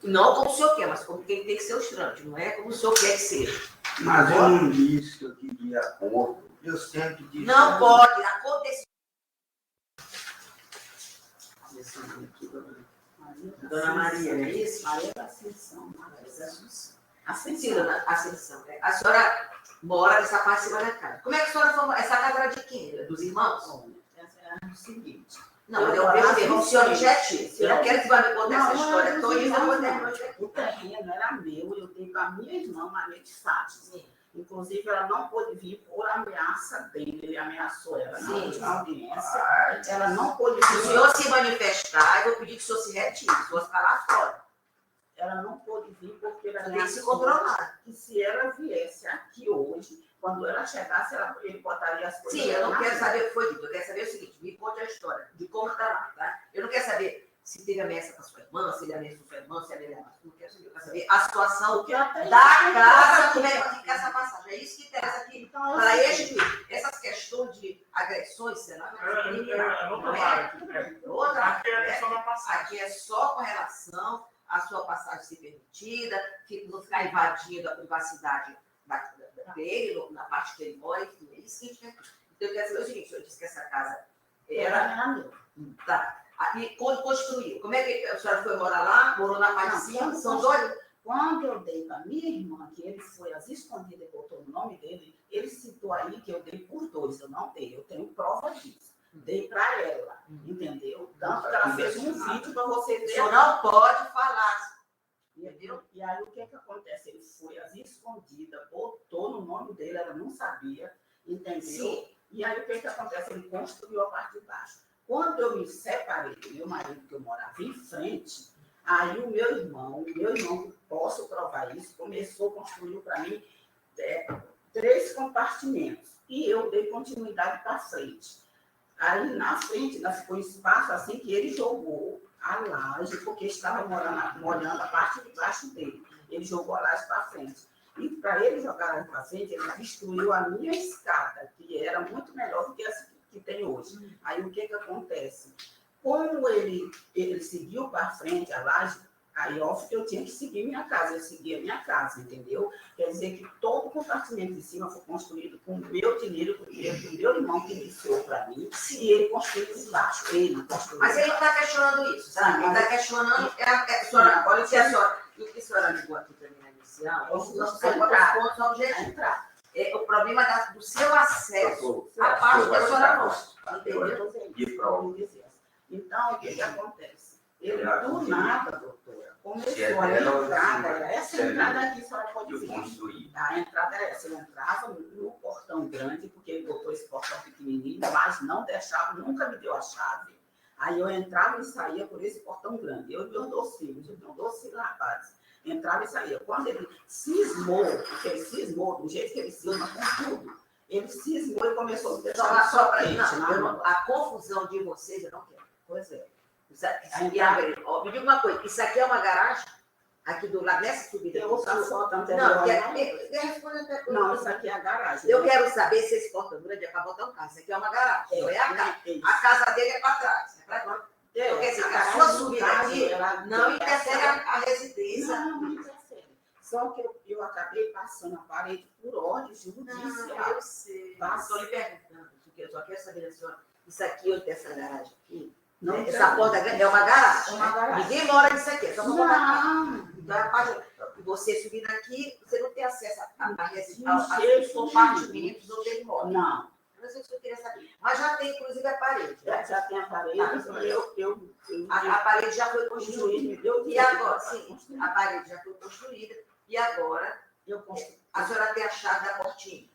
Não como o senhor quer, mas como quem tem que ser os trâmites, não é como o senhor quer que seja. Mas eu não disse que eu queria acordo. Eu sempre disse. Não pode acontecer. Dona Maria, é isso? Maria da Ascensão. Ascensão. A senhora mora nessa parte de cima da casa. Como é que a senhora formou? Essa casa era de quem? Era dos irmãos? Essa era o seguinte. Não, eu vejo mesmo, o senhor objetiva. Eu não quero que vai me contar essa história toda e eu vou ter. O terreno era meu, eu dei para a minha irmã, Maria de Fátima. Inclusive, ela não pôde vir por ameaça dele. Ele ameaçou ela na última audiência. Ela não pôde vir. Se o senhor se manifestar, eu vou pedir que o senhor se retire, se for ficar lá fora. Ela não pôde vir porque ela tem que se controlar. E se ela viesse aqui hoje, quando ela chegasse, ele botaria as coisas. Sim, eu não quero saber o que foi dito. Eu quero saber o seguinte: me conte a história de como está lá, tá? Eu não quero saber se teve ameaça com a sua irmã, se ele ameaçou sua irmã, se ele ameaçou. Não quero saber. Eu quero saber a situação da casa, como é que fica essa passagem. É isso que interessa aqui. Então, para essas questões de agressões, será? Outra. Aqui é só com relação à sua passagem ser permitida, não ficar invadindo a privacidade dele, na parte que ele mora, enfim, é isso que a gente quer. Então, eu quero saber o seguinte: eu disse que essa casa era meu. Tá. E quando construiu? Como é que a senhora foi morar lá? Morou na parte de cima? São dois? Quando eu dei para minha irmã, que ele foi às escondidas e botou o nome dele, ele citou aí que eu dei por 2, eu não dei, eu tenho prova disso. Dei para ela, entendeu? Tanto que ela fez um vídeo para você ver. O senhor não pode falar. Entendeu? E aí o que acontece? Ele foi às escondidas, botou no nome dele, ela não sabia, entendeu? Sim. E aí o que acontece? Ele construiu a parte de baixo. Quando eu me separei do meu marido, que eu morava em frente, aí o meu irmão, posso provar isso, começou a construir para mim 3 compartimentos. E eu dei continuidade para frente. Aí na frente, ficou um espaço assim que ele jogou a laje, porque estava molhando a parte de baixo dele. Ele jogou a laje para frente. E para ele jogar a laje para frente, ele destruiu a minha escada, que era muito melhor do que essa que tem hoje. Aí o que acontece? Como ele seguiu para frente a laje, aí eu tinha que seguir minha casa, eu segui a minha casa, entendeu? Quer dizer que todo o compartimento de cima foi construído com o meu dinheiro, com o dinheiro do meu irmão que iniciou para mim, e ele construiu embaixo. Mas ele está questionando isso, sabe? Ele está questionando. Olha o que a senhora ligou aqui para mim na inicial, os pontos objetivos. O problema do seu acesso à parte da senhora não. Entendeu? Então, o que acontece? Ele, do nada, doutora, começou a entrada, essa entrada aqui, a senhora pode ver. A entrada era essa, eu entrava no portão grande, porque ele botou esse portão pequenininho, mas não deixava, nunca me deu a chave. Aí eu entrava e saía por esse portão grande. Eu e meus 2 filhos, eu tenho 2 filhos rapazes. Entrava e saía. Quando ele cismou, porque ele cismou, do jeito que ele cisma com tudo, ele cismou e começou a me deixar só para gente. A confusão de vocês, eu não quero. Pois é. Me diga uma coisa, isso aqui é uma garagem? Aqui do lado, nessa subida? Eu vou dar foto anterior. Não, isso aqui é a garagem. Eu quero saber se esse portão grande é para botar um carro. Isso aqui é uma garagem. Não é a casa. A casa dele é para trás. É para trás. Porque assim, a sua subida aqui não interfere a residência. Não interfere. Só que eu acabei passando a parede por ordem judicial. Eu sei. Estou lhe perguntando, porque eu só quero saber da senhora. Isso aqui, onde tem essa garagem aqui? Não, essa porta grande é uma garagem. Ninguém mora nisso aqui. É só para botar. Então, a parte de você subir aqui, você não tem acesso aos compartimentos onde ele mora. Não. Mas isso que eu queria saber. Mas já tem, inclusive, a parede. Já tem a parede. A parede já foi construída. E agora, sim, a parede já foi construída. E agora, a senhora tem a chave da portinha.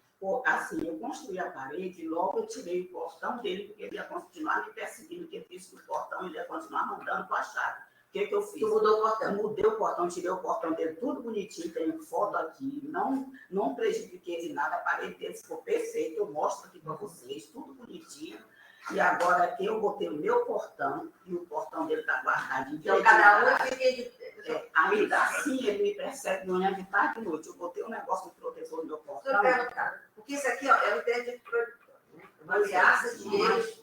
Assim, eu construí a parede e logo eu tirei o portão dele, porque ele ia continuar me perseguindo, que ele disse que o portão ele ia continuar mandando com a chave. O que eu fiz? Tu mudou o portão? Eu mudei o portão, tirei o portão dele, tudo bonitinho, tem foto aqui, não prejudiquei de nada, a parede dele ficou perfeita, eu mostro aqui para vocês, tudo bonitinho. E agora aqui eu botei o meu portão, e o portão dele está guardadinho. Então, cada um fiquei ainda assim, ele me persegue de manhã, de tarde e de noite. Eu botei um negócio de protetor no meu portão. Porque isso aqui, ó, é o interdito proibitório, né? Uma ameaça de erros.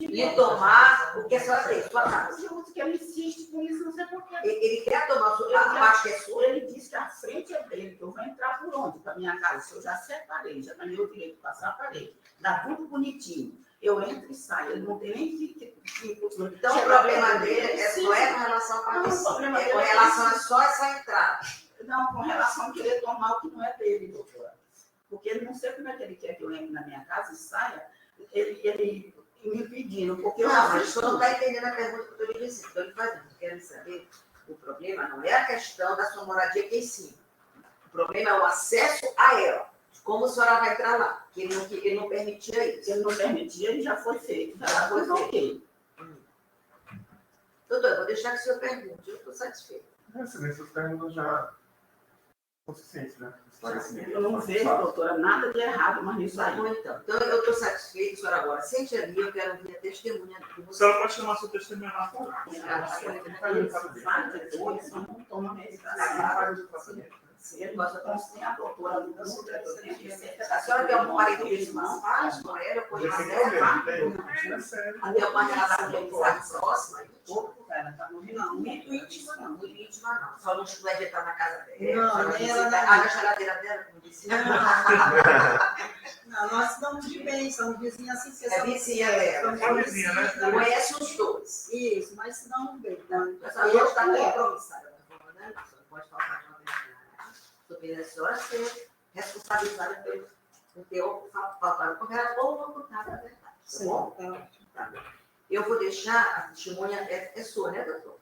e tomar o que a senhora tem, sua casa. Eu uso que ele insiste com isso, não sei por quê. Ele quer tomar a parte que é sua. Ele disse que a frente é dele, que eu vou entrar por onde? Para minha casa. Se eu já separei, já ganhei o direito de passar a parede. Dá tudo bonitinho. Eu entro e saio. Ele não tem nem que Então, o problema dele não é com relação à Não, o parte problema é dele com é relação a isso. só essa entrada. Não, com relação a querer tomar o que não é dele, doutora. Porque ele não sei como é que ele quer que eu entre na minha casa e saia, ele me pedindo, porque eu Não, mas assisto. você não está entendendo a pergunta que eu estou lhe dizendo. Estou lhe fazendo. Quero saber, o problema não é a questão da sua moradia aqui em cima. O problema é o acesso a ela. Como a senhora vai entrar lá? Que ele não permitia isso. Ele não permitia, ele já foi feito. Já foi ok. Doutor, eu vou deixar que o senhor pergunte. Eu estou satisfeita. Essas perguntas já são suficientes, né? Eu não vejo, doutora, nada de errado, mas nisso Tá aí. bom, então. Então, eu estou satisfeita, a senhora agora. Sente ali, eu quero ouvir a testemunha de A você. senhora pode chamar sua testemunha lá fora. Não toma medicação. Ele gosta de ter a doutora do mundo, A senhora tem algum parente de mais pais com ela? Com Já tem ela? problema, é sério. Tem alguma relação de amizade próxima? ela está Não, muito íntima não. Muito íntima não. Só não vai entrar na casa dela. Não, Só ela visita- não. a geladeira dela, como disse. Não, nós estamos de bem, somos vizinhas assim. É vizinha dela. Somos É vizinha, né? vizinhas, Conhece os dois. Isso, mas se não bem. Então, A senhora pode estar compromissada. Né? A senhora pode falar de uma vez. Estou pedindo a senhora ser responsabilizada por ter faltado com ela ou ocultado a verdade. Tá bom? Tá bom. Eu vou deixar, a testemunha é sua, né, doutor?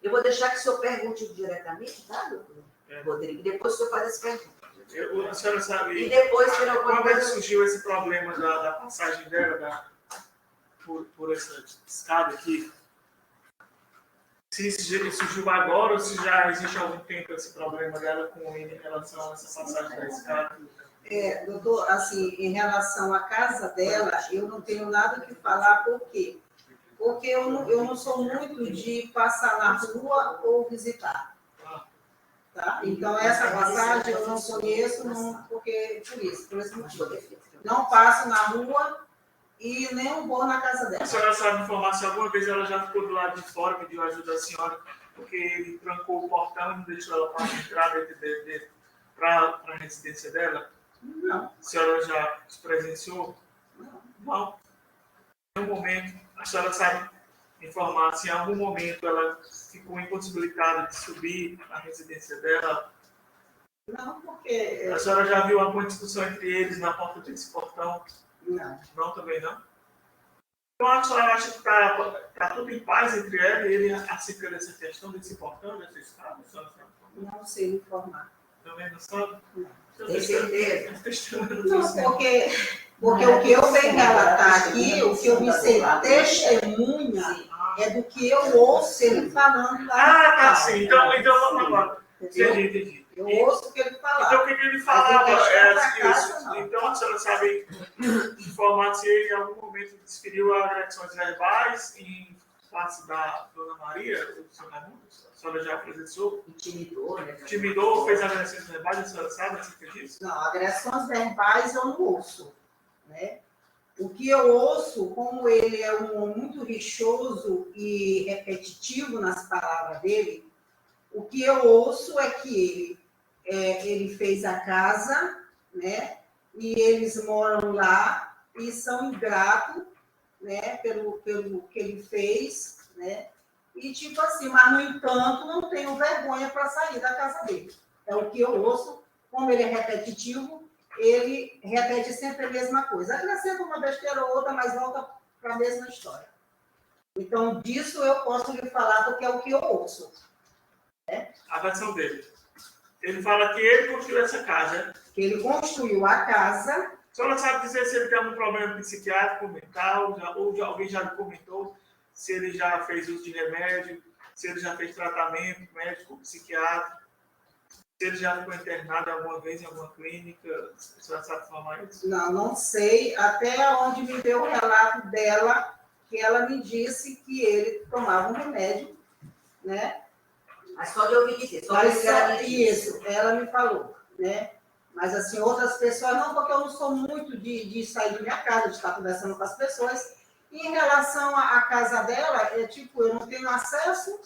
Eu vou deixar que o senhor pergunte diretamente, tá, doutor? Rodrigo, e depois o senhor faz essa pergunta. A senhora E sabe, depois, se não quando é que surgiu esse problema da passagem dela por essa escada aqui? Se surgiu agora ou se já existe há algum tempo esse problema dela com ele em relação a essa passagem da escada? doutor, assim, em relação à casa dela, eu não tenho nada que falar, por quê? Porque eu não sou muito de passar na rua ou visitar. Tá? Então, essa passagem eu não conheço, por esse motivo. Não passo na rua e nem vou na casa A dela. senhora sabe informar se alguma vez ela já ficou do lado de fora, pediu ajuda da senhora, porque ele trancou o portão e não deixou ela para entrar para a residência dela? Não. A senhora já se presenciou? Não. Não. Em algum momento, a senhora sabe informar se em algum momento ela ficou impossibilitada de subir na residência dela? Não, porque. A senhora já viu alguma discussão entre eles na porta desse portão? Não. Não, também não? Então a senhora acha que está tudo em paz entre ela e ele acerca dessa questão desse portão, dessa escada? A senhora sabe? Não sei informar. Também não sabe? Não. Tem certeza? Não, porque o que eu venho relatar aqui, o que eu me sei testemunha, é do que eu ouço ele falando lá. Ah, tá sim. Então vamos lá. Entendi. Eu ouço o que ele fala. Então o que ele falava Mas em é questão da casa, isso. não. Então a senhora sabe informar se ele em algum momento desferiu agressões verbais em face da Dona Maria, ou do seu Raimundo? A senhora já presenciou? Intimidou, né? Intimidou, fez agressões verbais, a senhora sabe acerca disso? Não, agressões verbais eu não ouço, né? O que eu ouço, como ele é um homem muito rixoso e repetitivo nas palavras dele, o que eu ouço é que ele fez a casa, né? E eles moram lá e são ingratos, né? Pelo que ele fez, né? E tipo assim, mas no entanto não tenho vergonha para sair da casa dele. É o que eu ouço, como ele é repetitivo, ele repete sempre a mesma coisa. Acrescenta uma besteira ou outra, mas volta para a mesma história. Então, disso eu posso lhe falar, porque é o que eu ouço. A versão dele. Ele fala que ele construiu essa casa. Que ele construiu a casa. A senhora sabe dizer se ele tem algum problema psiquiátrico, mental, ou alguém já lhe comentou se ele já fez uso de remédio, se ele já fez tratamento médico, psiquiátrico, se ele já ficou internado alguma vez em alguma clínica. A senhora sabe falar isso? Não sei, até onde me deu o relato dela, que ela me disse que ele tomava um remédio, né? Mas só de ouvir dizer, só Mas isso que ela me disse. isso, ela me falou, né? Mas assim, outras pessoas não, porque eu não sou muito de sair da minha casa, de estar conversando com as pessoas. Em relação à casa dela, tipo, eu não tenho acesso,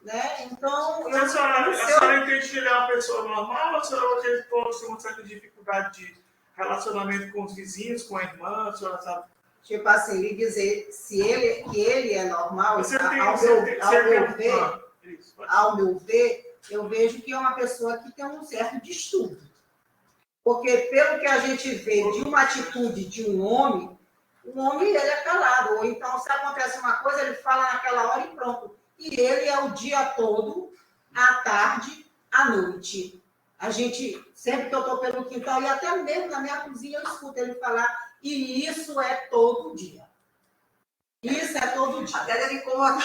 né? Então, A senhora não sei. entende que ele é uma pessoa normal ou a senhora acredita que houve uma certa dificuldade de relacionamento com os vizinhos, com a irmã? A senhora sabe? Tipo assim, lhe dizer que ele é normal, Você tem, ao meu ver, eu vejo que é uma pessoa que tem um certo distúrbio. Porque pelo que a gente vê de uma atitude de um homem, o homem ele é calado. Ou então, se acontece uma coisa, ele fala naquela hora e pronto. E ele é o dia todo, à tarde, à noite. A gente, sempre que eu estou pelo quintal, e até mesmo na minha cozinha, eu escuto ele falar, e isso é todo dia. Isso é todo dia. Até deve incomodar,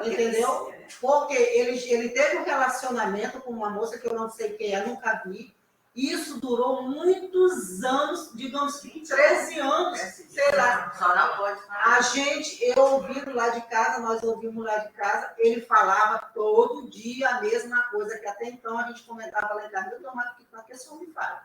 entendeu? Porque ele teve um relacionamento com uma moça que eu não sei quem é, nunca vi. Isso durou muitos anos, digamos que 13 anos, sei lá. Só não pode falar. A gente, eu ouvindo lá de casa, nós ouvimos lá de casa, ele falava todo dia a mesma coisa, que até então a gente comentava lá em casa, mas o que esse homem fala?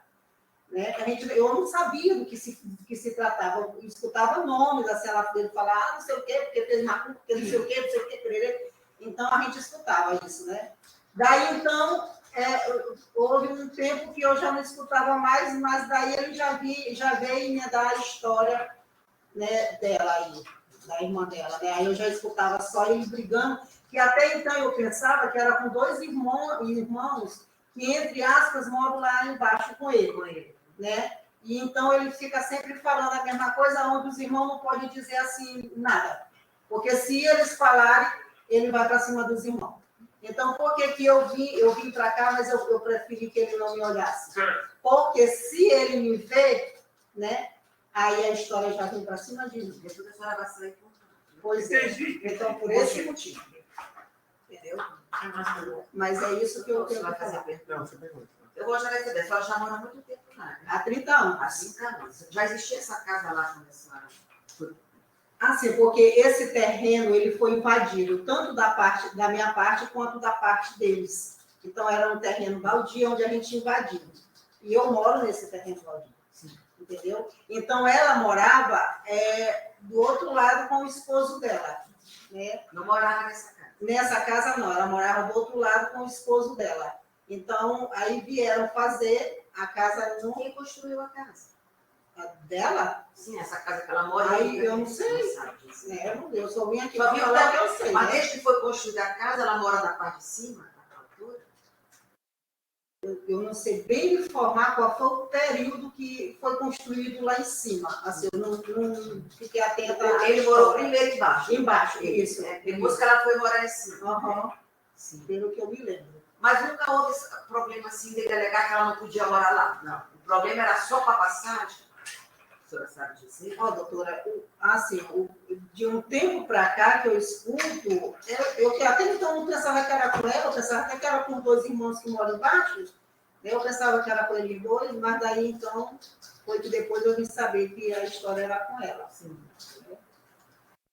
Né? Eu não sabia do que se tratava, eu escutava nomes, assim, ele falar, não sei o quê, porque fez macumba, porque não sei o quê, então a gente escutava isso, né? Daí, então, houve um tempo que eu já não escutava mais, mas daí ele já veio me dar a história, né, dela aí, da irmã dela, né? Aí eu já escutava só eles brigando, que até então eu pensava que era com dois irmãos que, entre aspas, moram lá embaixo com ele, né? E então ele fica sempre falando a mesma coisa, onde os irmãos não podem dizer assim nada. Porque se eles falarem, ele vai para cima dos irmãos. Então, por que eu vim para cá, mas eu preferi que ele não me olhasse? Porque se ele me vê, né, aí a história já vem para cima de mim. Depois a senhora vai sair com... Pois é. Então, por esse motivo. Entendeu? Mas é isso que eu Você tenho vai que fazer a falar. pergunta. Não, você pergunta. Eu gosto de receber. A senhora já mora há muito tempo lá, né? Há 30 anos. Há 30 anos. Já existia essa casa lá quando a senhora foi? Assim, porque esse terreno ele foi invadido tanto da minha parte quanto da parte deles. Então era um terreno baldio onde a gente invadiu. E eu moro nesse terreno baldio. Sim. Entendeu? Então ela morava do outro lado com o esposo dela, né? Não morava nessa casa. Nessa casa não, ela morava do outro lado com o esposo dela. Então aí vieram fazer a casa no... Quem construiu a casa? dela. Sim, essa casa que ela mora. Aí eu não sei. Não sabe disso. Eu só vim aqui Só para viu falar que que eu sei. Mas Né? desde que foi construída a casa, ela mora na parte de cima, na altura? Eu não sei bem informar qual foi o período que foi construído lá em cima. Assim, eu não fiquei atenta. Ele morou primeiro embaixo. Embaixo, isso. Depois que ela foi morar em cima. Uhum. Sim. Pelo que eu me lembro. Mas nunca houve esse problema assim de alegar que ela não podia morar lá. Não. O problema era só para passagem. A senhora sabe dizer? Ó, doutora, assim, de um tempo para cá que eu escuto, eu até então não pensava que era com ela, eu pensava até que era com dois irmãos que moram embaixo, né? Eu pensava que era com eles dois, mas daí então foi que depois eu vim saber que a história era com ela. Sim.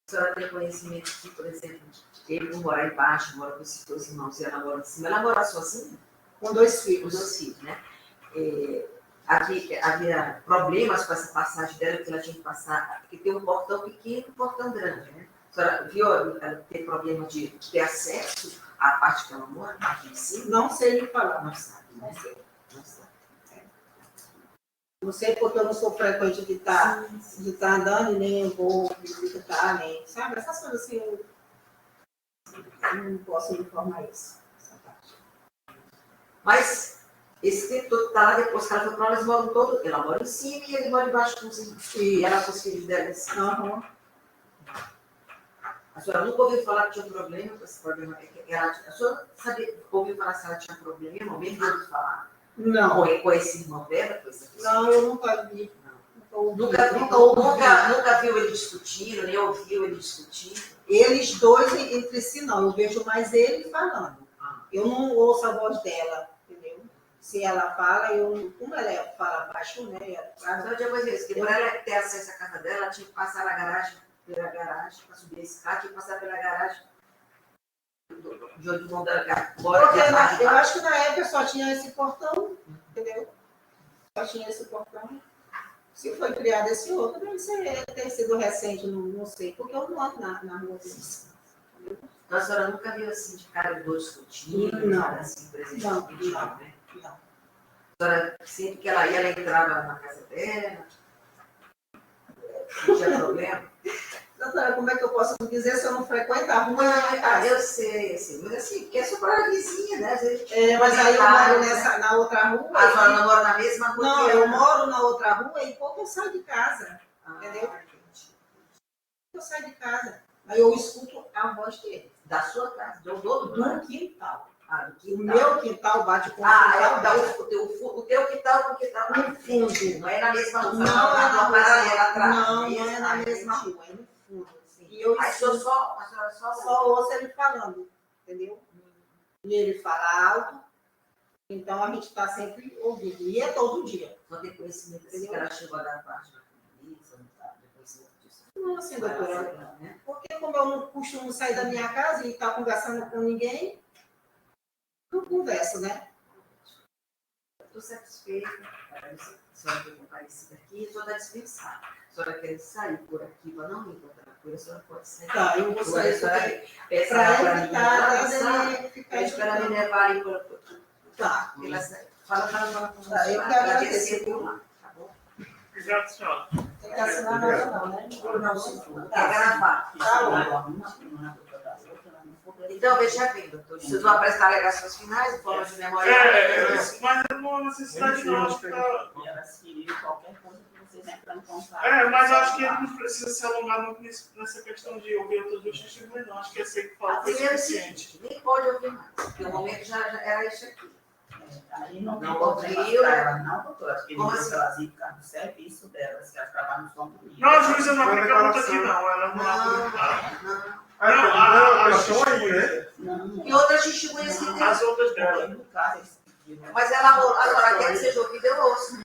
A senhora tem conhecimento que, por exemplo, ele não mora embaixo, mora com esses dois irmãos e ela mora em cima. Ela mora sozinha? Com dois Com filhos. 2 filhos, né? Havia problemas com essa passagem dela, que ela tinha que passar, porque tem um portão pequeno e um portão grande, né? A senhora viu ela ter problema de ter acesso à parte que ela mora, à parte de cima? Não sei lhe falar. Não sabe, não sei. Não sabe. Não sei porque eu não sou frequente de estar andando, e nem eu vou visitar, nem, sabe? Essas coisas assim, eu não posso informar isso. Essa parte. Mas esse tempo todo está lá, depois que ela foi para lá, eles moram todos. Ela mora em cima e ele mora embaixo com os filhos. E ela com os filhos dela em cima. Uhum. A senhora nunca ouviu falar que tinha problema com esse problema? A senhora ouviu falar se ela tinha problema, ou mesmo ouviu falar? Não. Com esse irmão dela? Com essa pessoa? Não, eu nunca vi. Nunca viu ele discutindo, nem ouviu ele discutindo? Eles dois entre si não, eu vejo mais ele falando. Eu não ouço a voz dela, entendeu? Se ela fala, como ela fala baixo, né? Eu tinha coisa isso, que para ela ter acesso à casa dela, ela tinha que passar pela garagem, para subir esse carro, tinha que passar pela garagem de onde o irmão dela mora. Porque eu acho que na época só tinha esse portão, entendeu? Só tinha esse portão. Se foi criado esse outro, deve ter sido recente, não sei, porque eu não ando na rua deles. Então a senhora nunca viu assim de cara os dois discutindo, Não. nada assim, presente Não, político, não. né? Não. A senhora, sempre que ela ia, ela entrava na casa dela, não tinha problema. Doutora, como é que eu posso dizer se eu não frequento a rua? Eu sei, assim, mas assim, porque é só para a vizinha, né? Às vezes, Mas aí eu moro né? na outra rua. A senhora não mora na mesma rua? Não, que eu ela? moro na outra rua e pouco eu saio de casa. Entendeu? Entendi. Eu saio de casa. Aí eu escuto a voz dele. Da sua casa, do Quintal. Ah, do O quintal. meu quintal bate com o Ah, quintal dela. o teu quintal com o quintal no fundo. Não é na mesma rua, Não, não é na paralela atrás. Não é na Ah, mesma entendi. rua, é no fundo. Assim. E E eu aí escuto, a senhora só ouço ele falando, entendeu? E ele fala alto, então a gente está sempre ouvindo. E é todo dia. Só tem conhecimento assim, que ela chegou a dar parte da polícia, não sabe, tem conhecimento disso. Não, assim, doutora. Né? Porque como eu não costumo sair da minha casa e estar conversando com ninguém, não converso, né? Estou satisfeita, a senhora foi comparecida aqui, a senhora está dispensada. A senhora quer sair por aqui para não me encontrar com ele, a senhora pode sair. Tá, eu vou sair Peça para para mim, evitar de ficar pede para me levar ali para Tá. Fala. Tá, eu que agradeço. por lá, tá bom? Obrigado, senhora. Tem que assinar nada não, né? Não, se for. É gravar. Então, veja bem, doutor. Precisou apresentar alegações finais, formas de memória. Mas não há necessidade não, acho que tá... E elas queriam qualquer coisa que vocês entram em contato. Mas eu acho que ele não precisa se alongar muito nessa questão de ouvir outras duas testemunhas, não. Acho que esse aí que fala foi Primeiro, suficiente. nem pode ouvir mais, porque o momento já era isso aqui. Aí não tem Não problema ouviu, pra ela, não, doutora. Porque Como eles assim? elas iam ficar no serviço delas, que elas trabalham no São Domingos. Não, a juíza não aplica muito aqui, não. Ela não aplica. Não. As aí, né? Não, E outras testemunhas que tem. As outras dela. no caso, eles pediram. Mas ela agora quer que seja ouvida, eu ouço.